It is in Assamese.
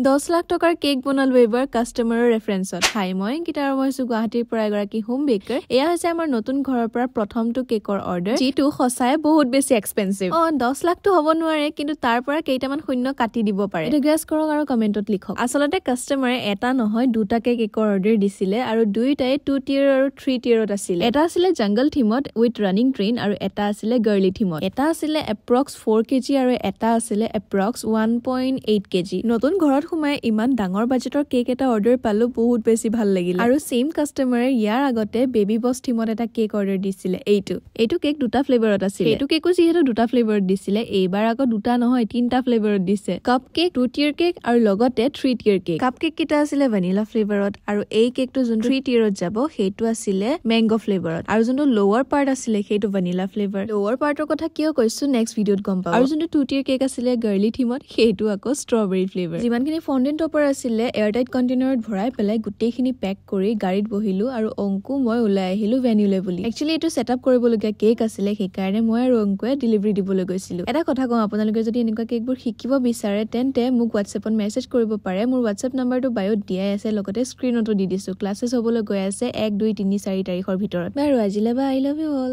10 লাখ টকাৰ কেক বনালো এবাৰ কাস্টমাৰৰ ৰেফাৰেন্সত। হাই মই গীতাৰ মইছো গুৱাহাটীৰ পৰা এগৰাকী হোম বেকাৰ। এয়া হৈছে আমাৰ নতুন ঘৰৰ পৰা প্ৰথমটো কেকৰ অৰ্ডাৰ, যিটো সঁচাই বহুত বেছি এক্সপেন্সিভ। 10 লাখটো হ'ব নোৱাৰে, কিন্তু তাৰ পৰা কেইটামান শূন্য কাটি দিব পাৰে। এটা গেছ কৰক আৰু কমেন্টত লিখক। আচলতে কাস্টমাৰে এটা নহয় দুটাকে কেকৰ অৰ্ডাৰ দিছিলে আৰু দুইটাই 2 টিয়াৰ আৰু 3 টিয়াৰত আছিল। এটা আছিল জংগল থিমত উইথ ৰানিং ট্ৰেইন আৰু এটা আছিল গাৰ্লি থিমত। এটা আছিল এপ্ৰক্স 4 কেজি আৰু এটা আছিল এপ্ৰক্স 1.8 কেজি। নতুন ঘৰত সোমাই ইমান ডাঙৰ বাজেটৰ কেক এটা অৰ্ডাৰ পালো, বহুত বেছি ভাল লাগিল। আৰু সেম কাস্টমাৰে ইয়াৰ আগতে বেবি বস থিমত এটা কেক অৰ্ডাৰ দিছিলে। এইটো কেক দুটা ফ্লেভাৰত আছিল। এইটো কেকো যিহেতু দুটা ফ্লেভাৰত দিছিলে, এইবাৰ আকৌ দুটা নহয় 3টা ফ্লেভাৰত দিছে। কাপ কেক, 2 টিয়াৰ কেক আৰু লগতে 3 টিয়াৰ কেক। কাপ কেক কেইটা আছিলে ভেনিলা ফ্লেভাৰত আৰু এই কেকটো যোনটো 3 টিয়াৰত যাব সেইটো আছিলে মেংগো ফ্লেভাৰত আৰু যোনটো লোৱাৰ পাৰ্ট আছিলে সেইটো ভেনিলা ফ্লেভাৰ। লোৱাৰ পাৰ্টৰ কথা কিয় কৈছো নেক্সট ভিডিঅ'ত গম পাব। আৰু যোনটো 2 টিয়াৰ কেক আছিলে গাৰ্লি থিমত সেইটো আকৌ ষ্ট্ৰবেৰী ফ্লেভাৰ। যিমানখিনি ফন্ডেন্ট টপাৰ আছিলে এয়াৰটাইট কণ্টেইনাৰত ভৰাই পেলাই গোটেইখিনি পেক কৰি গাড়ীত বহিলো আৰু অংকু মই ওলাই আহিলো ভেনিউলে বুলি। একচুৱেলি এইটো সেটআপ কৰিবলগীয়া কেক আছিলে, সেইকাৰণে মই আৰু অংকুৱে ডেলিভাৰী দিবলৈ গৈছিলো। এটা কথা কওঁ, আপোনালোকে যদি এনেকুৱা কেকবোৰ শিকিব বিচাৰে তেন্তে মোক হোৱাটছএপত মেছেজ কৰিব পাৰে। মোৰ হোৱাটছএপ নাম্বাৰটো বায়'ত দিয়াই আছে, লগতে স্ক্ৰীনতো দি দিছো। ক্লাছেছ হ'বলৈ গৈ আছে 1, 2, 3, 4 তাৰিখৰ ভিতৰত। বাৰু আজিলৈ বা আই লাভ ইউ অল।